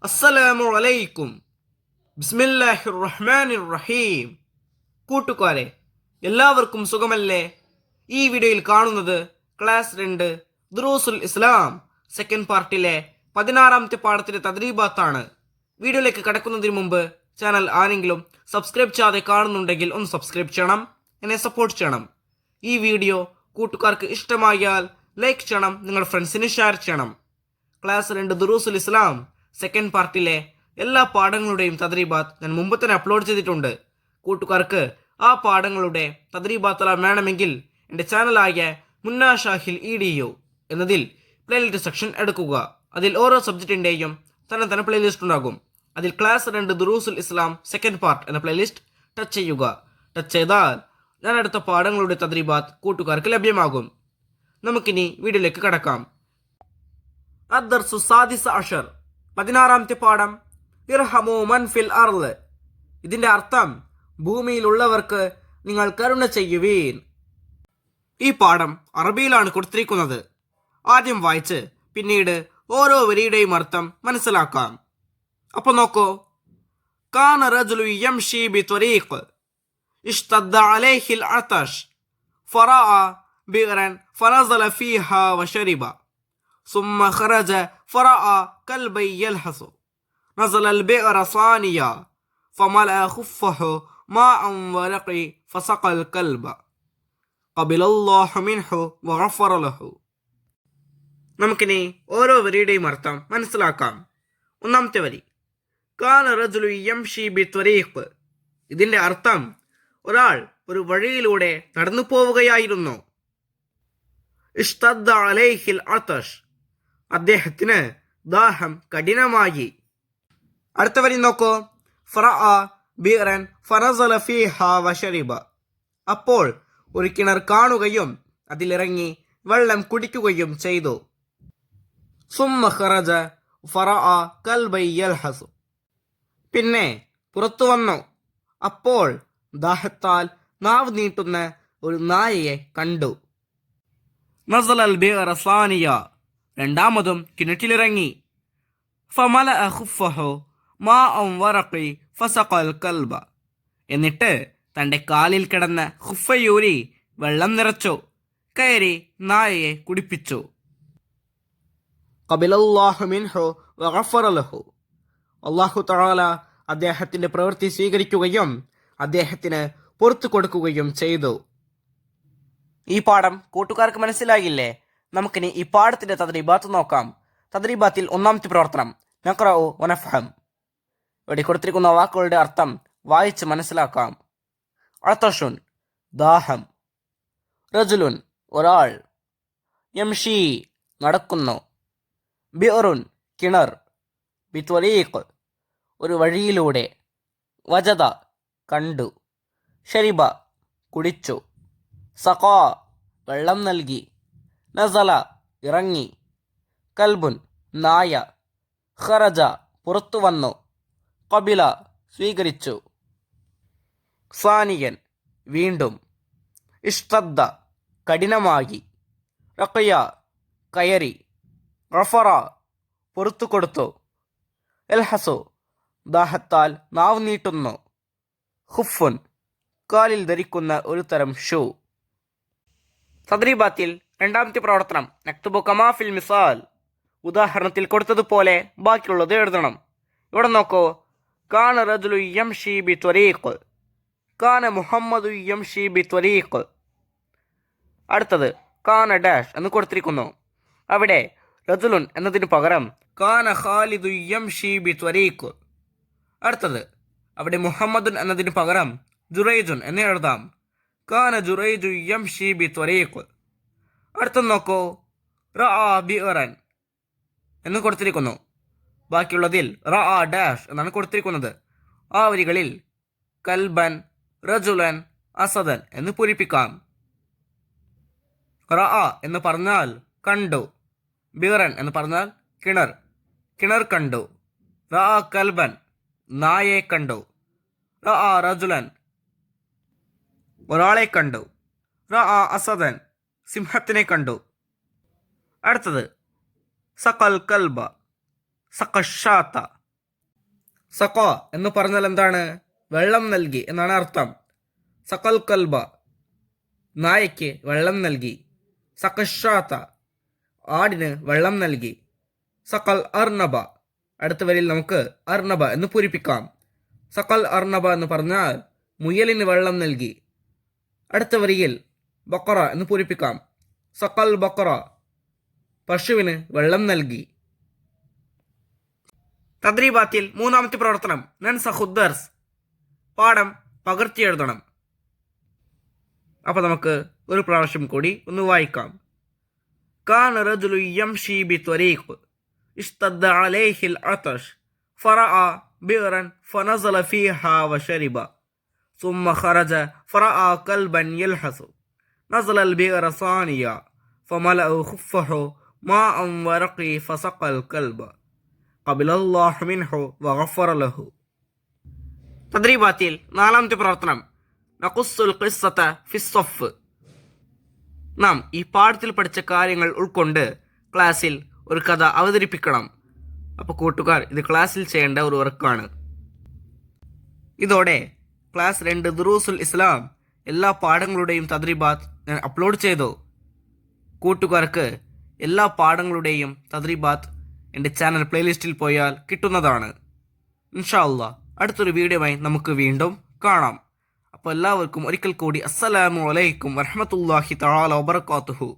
അസ്സലാമു അലൈക്കും. ബിസ്മില്ലാഹിർ റഹ്മാനിർ റഹീം. കൂട്ടുകാരെ, എല്ലാവർക്കും സുഖമല്ലേ? ഈ വീഡിയോയിൽ കാണുന്നത് ക്ലാസ് 2 ദുറൂസുൽ ഇസ്ലാം സെക്കൻഡ് പാർട്ടിലെ 16ാമത്തെ പാഠത്തിലെ തദ്രീബാത്താണ്. വീഡിയോയിലേക്ക് കടക്കുന്നതിന് മുമ്പ് ചാനൽ ആരെങ്കിലും സബ്സ്ക്രൈബ് ചെയ്യാതെ കാണുന്നുണ്ടെങ്കിൽ ഒന്ന് സബ്സ്ക്രൈബ് ചെയ്യണം, എന്നെ സപ്പോർട്ട് ചെയ്യണം. ഈ വീഡിയോ കൂട്ടുകാർക്ക് ഇഷ്ടമായാൽ ലൈക്ക് ചെയ്യണം, നിങ്ങളുടെ ഫ്രണ്ട്സിന് ഷെയർ ചെയ്യണം. ക്ലാസ് 2 ദുറൂസുൽ ഇസ്ലാം സെക്കൻഡ് പാർട്ടിലെ എല്ലാ പാഠങ്ങളുടെയും തദ്രീബാത്ത് ഞാൻ മുമ്പ് തന്നെ അപ്ലോഡ് ചെയ്തിട്ടുണ്ട്. കൂട്ടുകാർക്ക് ആ പാഠങ്ങളുടെ തദ്രീബാത്തെല്ലാം വേണമെങ്കിൽ എൻ്റെ ചാനലായ മുന്നാ ഷാഹിൽ EDU എന്നതിൽ പ്ലേലിസ്റ്റ് സെക്ഷൻ എടുക്കുക. അതിൽ ഓരോ സബ്ജക്റ്റിൻ്റെയും തന്നെ പ്ലേലിസ്റ്റ് ഉണ്ടാകും. അതിൽ ക്ലാസ് 2 ദുറൂസുൽ ഇസ്ലാം സെക്കൻഡ് പാർട്ട് എന്ന പ്ലേലിസ്റ്റ് ടച്ച് ചെയ്യുക. ടച്ച് ചെയ്താൽ ഞാൻ എടുത്ത പാഠങ്ങളുടെ തദ്രീബാത്ത് കൂട്ടുകാർക്ക് ലഭ്യമാകും. നമുക്കിനി വീഡിയോയിലേക്ക് കടക്കാം. അദ്ദർസു സാദിസ അഷർ, 16ാമത്തെ പാഠം. ഇർഹമു മൻ ഫിൽ അർള്. ഇതിന്റെ അർത്ഥം ഭൂമിയിലുള്ളവർക്ക് നിങ്ങൾ കരുണ ചെയ്യുവീൻ. ഈ പാഠം അറബിയിലാണ് കൊടുത്തിരിക്കുന്നത്. ആദ്യം വായിച്ച് പിന്നീട് ഓരോ വരിയുടെയും അർത്ഥം മനസ്സിലാക്കാം. അപ്പൊ നോക്കൂ. കാന റജുലു യംശി ബിത്വരീഖ് ഇഷ്തദ്ദ അലൈഹിൽ അതശ് ഫറഅ ബിഅറൻ ഫനസല ഫീഹാ വശരിബ ثم خرج فرأى كلبا يلحس نزل البئر ثانيا فملأ خفه ماء ورقي فسقى الكلب قبل الله منه وغفر له. നമുക്കിനി ഓരോ വരിയുടെയും അർത്ഥം മനസ്സിലാക്കാം. ഒന്നാമത്തെ വരി, കാന റജുലു യംശി ബിത്വരീഖ്. ഇതിന്റെ അർത്ഥം ഒരാൾ ഒരു വഴിയിലൂടെ നടന്നു പോവുകയായിരുന്നു. ഇഷ്തദ്ദ അലൈഹിൽ അതശ്, അദ്ദേഹത്തിന് ദാഹം കഠിനമായി. അടുത്ത വരി നോക്കൂ. ഫറഅ ബിഅറൻ ഫനസല ഫീഹാ വശരിബ. അപ്പോൾ ഒരു കിണർ കാണുകയും അതിലിറങ്ങി വെള്ളം കുടിക്കുകയും ചെയ്തു. സുമ്മ ഖറജ ഫറഅ കൽബൻ യൽഹസു. പിന്നെ പുറത്തു വന്നു. അപ്പോൾ ദാഹത്താൽ നാവ് നീട്ടുന്ന ഒരു നായയെ കണ്ടു. നസലൽ ബിഅറ സാനിയ, രണ്ടാമതും കിണറ്റിലിറങ്ങി. ഫമലഅ ഖുഫഹു മാഅൻ വറഖി ഫസഖൽ കൽബ. എന്നിട്ട് തന്റെ കാലിൽ കിടന്ന ഖുഫയൂരി വെള്ളം നിറച്ചു, കയറി നായയെ കുടിപ്പിച്ചു. ഖബിലല്ലാഹു മിൻഹു വഗഫറ ലഹു. അല്ലാഹു തആല അദ്ദേഹത്തിന്റെ പ്രവൃത്തി സ്വീകരിക്കുകയും അദ്ദേഹത്തിന് പുറത്തു കൊടുക്കുകയും ചെയ്തു. ഈ പാഠം കൂട്ടുകാർക്ക് മനസ്സിലാകില്ലേ? നമുക്കിനി ഈ പാഠത്തിന്റെ തദ്രീബാത്ത് നോക്കാം. തദ്രീബാത്തിൽ ഒന്നാമത്തെ പ്രവർത്തനം നഖ്റഉ വനഫ്ഹം. ഇവിടെ കൊടുത്തിരിക്കുന്ന വാക്കുകളുടെ അർത്ഥം വായിച്ച് മനസ്സിലാക്കാം. അതഷുൻ, ദാഹം. റജുലുൻ, ഒരാൾ. യംഷി, നടക്കുന്നു. ബിഅറുൻ, കിണർ. ബിത്വരീഖ്, ഒരു വഴിയിലൂടെ. വജദ, കണ്ടു. ശരിബ, കുടിച്ചു. സഖാ, വെള്ളം നൽകി. നസല, ഇറങ്ങി. കൽബുൻ, നായ. ഖറജ, പുറത്തു വന്നു. ഖബില, സ്വീകരിച്ചു. സാനിയൻ, വീണ്ടും. ഇഷ്തദ്ദ, കഠിനമായി. റഖിയ, കയറി. ഗഫറ, പുറത്തു കൊടുത്തു. എൽഹസു, ദാഹത്താൽ നാവ് നീട്ടുന്നു. ഖുഫുൻ, കാലിൽ ധരിക്കുന്ന ഒരു തരം ഷൂ. തദ്രീബാത്തിൽ രണ്ടാമത്തെ പ്രവർത്തനം നക്തുബു കമാ ഫിൽ മിസാൽ. ഉദാഹരണത്തിൽ കൊടുത്തതുപോലെ ബാക്കിയുള്ളത് എഴുതണം. ഇവിടെ നോക്കൂ. കാന റജുലു യംശി ബിത്വരീഖ്. കാന മുഹമ്മദു യംശി ബിത്വരീഖ്. അടുത്തത് കാന ഡാഷ് എന്ന് കൊടുത്തിരിക്കുന്നു. അവിടെ റജുലുൻ എന്നതിന് പകരം കാന ഖാലിദു യംശി ബിത്വരീഖ്. അടുത്തത് അവിടെ മുഹമ്മദുൻ എന്നതിന് പകരം ജുറൈജുൻ എന്ന് എഴുതാം. കാന ജുറൈജു യംശി ബിത്വരീഖ്. അടുത്ത നോക്കൂ. റഅ ബിഅറൻ എന്ന് കൊടുത്തിരിക്കുന്നു. ബാക്കിയുള്ളതിൽ റഅ ഡാഷ് എന്നാണ് കൊടുത്തിരിക്കുന്നത്. ആ വരികളിൽ കൽബൻ, റജുലൻ, അസദൻ എന്ന് പൂരിപ്പിക്കാം. റഅ എന്ന് പറഞ്ഞാൽ കണ്ടു. ബിഅറൻ എന്ന് പറഞ്ഞാൽ കിണർ, കിണർ കണ്ടു. റഅ കൽബൻ, നായയെ കണ്ടു. റഅ റജുലൻ, ഒരാളെ കണ്ടു. റഅ അസദൻ, സിംഹത്തിനെ കണ്ടു. അടുത്തത് സഖൽ കൽബ, സഖഷാത്ത സഖ എന്ന് പറഞ്ഞാൽ എന്താണ്? വെള്ളം നൽകി എന്നാണ് അർത്ഥം. സഖൽ കൽബ, നായയ്ക്ക് വെള്ളം നൽകി. സഖഷാത്ത, ആടിന് വെള്ളം നൽകി. സഖൽ അർണബ, അടുത്ത വരിയിൽ നമുക്ക് അർണബ എന്ന് പൂരിപ്പിക്കാം. സഖൽ അർണബ എന്ന് പറഞ്ഞാൽ മുയലിന് വെള്ളം നൽകി. അടുത്ത വരിയിൽ ബക്കറ എന്ന് പൂരിപ്പിക്കാം. സഖൽ ബക്കറ, പശുവിന് വെള്ളം നൽകി. തദ്രീബാത്തിൽ മൂന്നാമത്തെ പ്രവർത്തനം നൻസഖുദ്ദർസ്, പാഠം പകർത്തിയെഴുതണം. അപ്പോൾ നമുക്ക് ഒരു പ്രാവശ്യം കൂടി ഒന്ന് വായിക്കാം. കാന റജുലു യംശി ബിത്വരീഖ് ഇഷ്തദ്ദ അലൈഹിൽ അതശ് ഫറഅ ബിറൻ ഫനസല ഫീഹാ വശരിബ ثم خرج فرأى كلبا يلحس نزل البئر ثانيا فملأ خفه ماء ورقي فسقى الكلب قبل الله منه وغفر له. തദ്രീബാത്തിൽ നാലാമത്തെ പ്രവർത്തനം നഖുസ്സുൽ ഖിസ്സത ഫിസ്സഫ്. നാം ഈ പാഠത്തിൽ പഠിച്ച കാര്യങ്ങൾ ഉൾക്കൊണ്ട് ക്ലാസ്സിൽ ഒരു കഥ അവതരിപ്പിക്കണം. അപ്പോൾ കൂട്ടുകാർ, ഇത് ക്ലാസ്സിൽ ചെയ്യേണ്ട ഒരു വർക്കാണ്. ഇതോടെ ക്ലാസ് 2 ദുറൂസുൽ ഇസ്ലാം എല്ലാ പാഠങ്ങളുടെയും തദ്രീബാത്ത് ഞാൻ അപ്ലോഡ് ചെയ്തു. കൂട്ടുകാർക്ക് എല്ലാ പാഠങ്ങളുടെയും തദ്രീബാത്ത് എൻ്റെ ചാനൽ പ്ലേലിസ്റ്റിൽ പോയാൽ കിട്ടുന്നതാണ്. ഇൻഷാ അല്ലാഹ് അടുത്തൊരു വീഡിയോയുമായി നമുക്ക് വീണ്ടും കാണാം. അപ്പോൾ എല്ലാവർക്കും ഒരിക്കൽ കൂടി അസ്സലാമു അലൈക്കും വറഹ്മത്തുള്ളാഹി തആല വബറകാതുഹു.